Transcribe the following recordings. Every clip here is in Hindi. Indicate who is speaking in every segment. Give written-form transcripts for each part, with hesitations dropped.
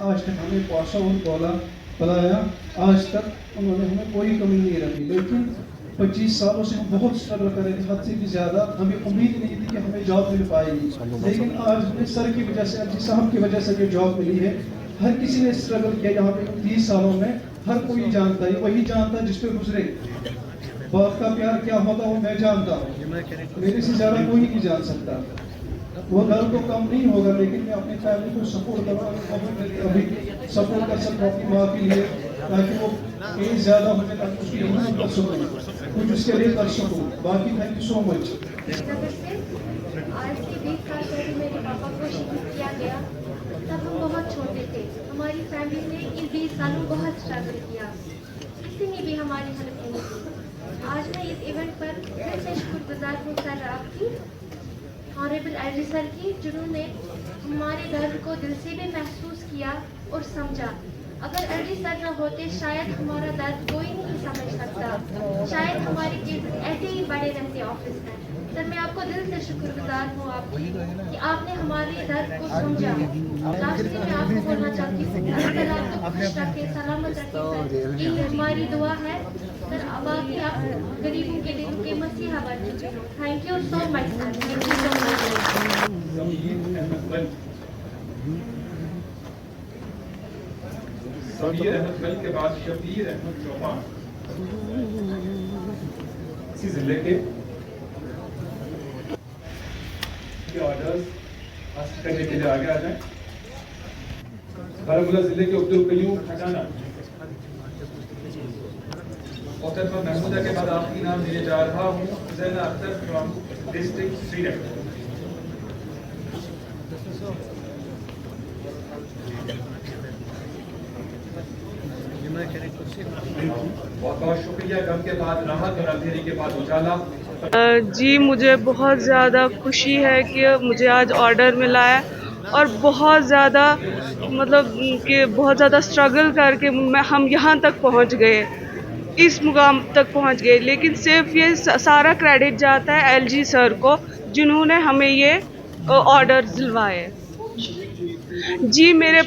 Speaker 1: आज तक हमें पासा और बोला बुलाया, आज तक उन्होंने हमें कोई कमी नहीं रखी। लेकिन 25 सालों से हम बहुत स्ट्रगल कर रहे थे, हद से भी ज़्यादा। हमें उम्मीद नहीं थी कि हमें जॉब मिल पाएगी, लेकिन आज हमें सर की वजह से, एलजी साहब की वजह से जो जॉब मिली है। हर किसी ने स्ट्रगल किया यहाँ पे 30 सालों में, हर कोई जानता है, वही जानता है जिस पे गुजरे। बाप का प्यार क्या होता है वो मैं जानता हूँ, मेरे से ज़्यादा कोई नहीं जान सकता। वो घर तो कम नहीं होगा, लेकिन मैं अपनी फैमिली को सपोर्ट कर रहा हूँ, अभी सपोर्ट कर सकता हूँ अपनी माँ के लिए, ताकि वो एज ज़्यादा हो जाए, ताकि उसकी हिम्मत कर सकूँ, कुछ उसके लिए कर सकूँ। बाकी थैंक यू सो मच।
Speaker 2: आज से 20 साल पहले मेरे पापा को शहीद किया गया, तब हम बहुत छोटे थे। हमारी फैमिली ने इन 20 सालों में बहुत स्ट्रगल किया, किसी ने भी हमारी हेल्प नहीं की। आज मैं इस इवेंट पर फिर से शुक्रगुजार हूँ सर आपकी, ऑनरेबल एलजी सर की, जिन्होंने हमारे दर्द को दिल से भी महसूस किया और समझा। अगर एलजी सर न होते शायद हमारा दर्द कोई नहीं समझ सकता, शायद हमारे केसेस ऐसे ही बड़े रहते ऑफिस में। सर मैं आपको दिल से शुक्रगुजार हूँ आपकी कि आपने हमारे दर्द को समझा। लास्ट में मैं आपको बोलना चाहती हूँ, अल्लाह आपको खुश रखे, सलामत रखे सर, ये हमारी दुआ है सर। अब आप गरीबों के दिलों के मसीहा बन चुके हो। Thank you so much sir, thank you so much.
Speaker 3: Sameer Ahmad Bal के बाद शबीर अहमद चौहान इसी जिले के ऑर्डर्स हासिल करने के लिए आगे आ जाएं। बारामूला जिले के अब्दुल कयूम खजाना मोहतरमा महमूदा के बाद आखिरी नाम दिए जा रहा हूँ, हुसैना अख्तर फ्रॉम डिस्ट्रिक्ट श्रीनगर। बहुत बहुत शुक्रिया। गम के बाद राहत और अंधेरे के बाद उजाला।
Speaker 4: जी मुझे बहुत ज़्यादा खुशी है कि मुझे आज ऑर्डर मिला है, और बहुत ज़्यादा मतलब कि बहुत ज़्यादा स्ट्रगल करके हम यहाँ तक पहुँच गए, इस मुकाम तक पहुँच गए। लेकिन सिर्फ ये सारा क्रेडिट जाता है एलजी सर को, जिन्होंने हमें ये ऑर्डर दिलवाए। जी मेरे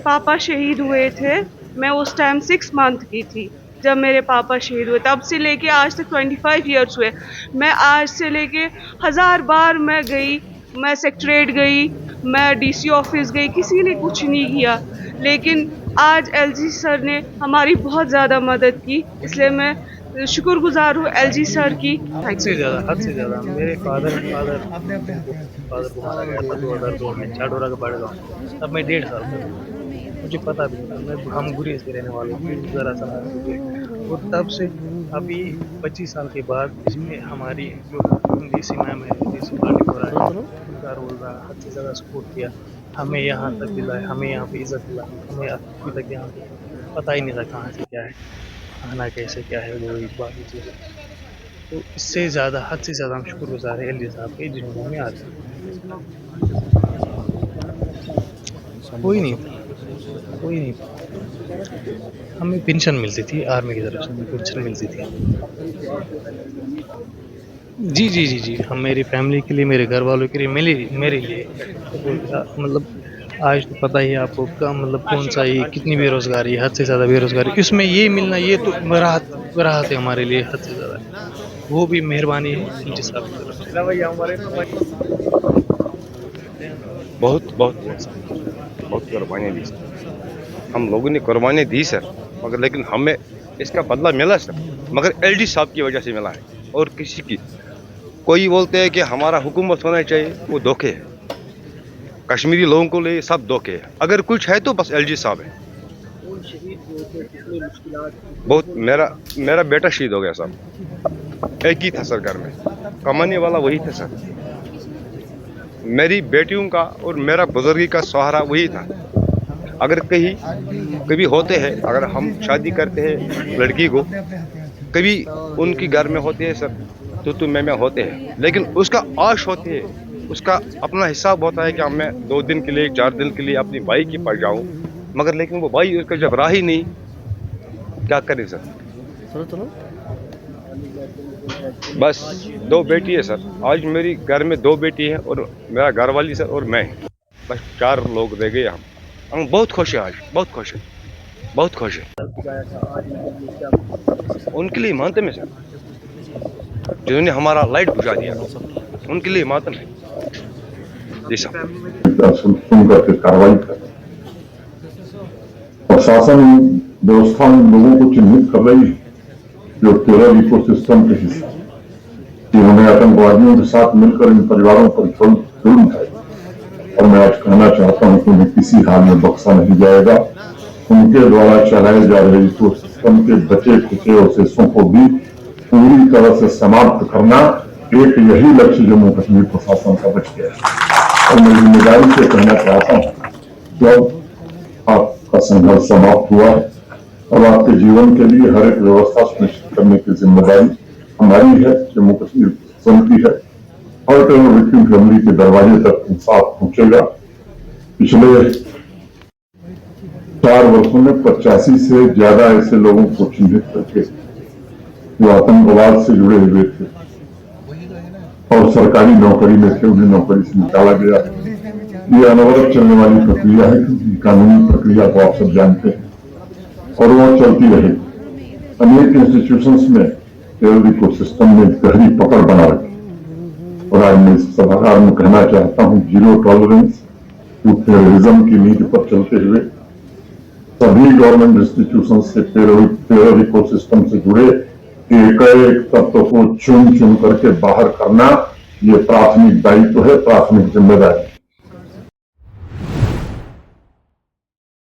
Speaker 4: पापा शहीद हुए थे। मैं उस टाइम 6 मंथ की थी जब मेरे पापा शहीद हुए। तब से लेके आज तक 25 इयर्स हुए। मैं आज से लेके 1000 बार मैं गई, मैं सेक्रेटरीट गई, मैं डीसी ऑफिस गई, किसी ने कुछ नहीं किया। लेकिन आज एलजी सर ने हमारी बहुत ज़्यादा मदद की, इसलिए मैं शुक्रगुजार हूँ एलजी सर की।
Speaker 5: हद से ज़्यादा मेरे फादर को मारा गया था 2002 में चाडोरा के बड़े गाँव। तब मैं 1.5 साल का था, मुझे पता भी नहीं था। हम गुरेज के रहने वाले थे, ज़रा सा और तब से अभी 25 साल के बाद इसमें हमारी जो डीसी मैम है, डीसी पार्टी हो रहा है, उनका रोल रहा, हद से ज़्यादा सपोर्ट किया, हमें यहाँ तक दिलाया, हमें यहाँ पे इज्जत दिलाई। हमें अभी तक यहाँ पे पता ही नहीं था कहाँ से क्या है, खाना कैसे क्या है, वो एक बाकी चीज़ें। तो इससे ज़्यादा हद से ज़्यादा हम शुक्रगुजार हैं एलजी साहब के, जिन्होंने हमें आज कोई नहीं था। हमें पेंशन मिलती थी, आर्मी की तरफ से हमें पेंशन मिलती थी। जी हम मेरी फैमिली के लिए, मेरे घर वालों के लिए, मेरे लिए मतलब आज तो पता ही है आपको मतलब कौन सा ही कितनी बेरोजगारी है, हद से ज़्यादा बेरोजगारी। इसमें ये मिलना, ये तो राहत है हमारे लिए हद से ज़्यादा। वो भी मेहरबानी है जिस साहब की तरफ से।
Speaker 6: बहुत कुर्बानियाँ दी सर, हम लोगों ने कुर्बानियाँ दी सर, मगर लेकिन हमें इसका बदला मिला सर, मगर एलजी साहब की वजह से मिला है। और किसी की कोई बोलते हैं कि हमारा हुकूमत होना चाहिए, वो धोखे है। कश्मीरी लोगों को लिए सब धोखे है। अगर कुछ है तो बस एलजी साहब है। बहुत मेरा बेटा शहीद हो गया साहब, एक ही था सर घर में, कमाने वाला वही था सर। मेरी बेटियों का और मेरा बुजुर्गी का सहारा वही था। अगर कभी होते हैं, अगर हम शादी करते हैं लड़की को, कभी उनकी घर में होते हैं सर, तो मैं होते हैं, लेकिन उसका आश होती है, उसका अपना हिसाब होता है कि मैं 2 दिन के लिए 4 दिन के लिए अपनी भाई के पास जाऊं, मगर लेकिन वो भाई उसका जब रहा ही नहीं, क्या करें सर। बस 2 बेटी है सर, आज मेरी घर में 2 बेटी हैं और मेरा घर वाली सर और मैं, बस 4 लोग रह गए हम। हम बहुत खुश हैं आज, बहुत खुश हैं, बहुत खुश हैं। उनके लिए मातम है सर, जिन्होंने हमारा लाइट बुझा दिया, उनके लिए मातम है जी साहब।
Speaker 7: सुनकर के कार्रवाई कर और शासन व्यवस्था में लोगों को चिन्हित कर रही है जो टेरर इकोसिस्टम के हिस्सा, जिन्होंने आतंकवादियों के साथ मिलकर इन परिवारों पर जुल्म उठाए। और मैं आज कहना चाहता हूं कि उन्हें किसी हाल में बख्शा नहीं जाएगा। उनके द्वारा चलाए जा रहे इकोसिस्टम के बचे खुचे अवशेषों को भी पूरी तरह से समाप्त करना, एक यही लक्ष्य जम्मू कश्मीर प्रशासन का बच गया है। और मैं जिम्मेदारी से कहना चाहता हूँ कि अब आपका संघर्ष समाप्त हुआ है और आपके जीवन के लिए हर एक व्यवस्था सुनिश्चित करने की जिम्मेदारी हमारी है, जम्मू कश्मीर प्रशासन की है। हर टेरर विक्टिम फैमिली के दरवाजे तक इंसाफ पहुंचेगा। पिछले 4 वर्षों में 85 से ज्यादा ऐसे लोगों को चिन्हित करके जो आतंकवाद से जुड़े हुए थे और सरकारी नौकरी में थे, उन्हें नौकरी से निकाला गया। ये अनवरत चलने वाली प्रक्रिया है, क्योंकि कानूनी प्रक्रिया को आप सब जानते हैं और वो चलती रहेगी। अनेक इंस्टीट्यूशंस में टेरर इकोसिस्टम में गहरी पकड़ बना रखी और आज मैं इस सभागार में कहना चाहता हूँ, जीरो टॉलरेंस टू टेररिज्म की नीति पर चलते हुए सभी गवर्नमेंट इंस्टीट्यूशन से टेरर इकोसिस्टम से जुड़े एक तत्व को चुन चुन करके बाहर करना, ये प्राथमिक दायित्व है, प्राथमिक जिम्मेदारी।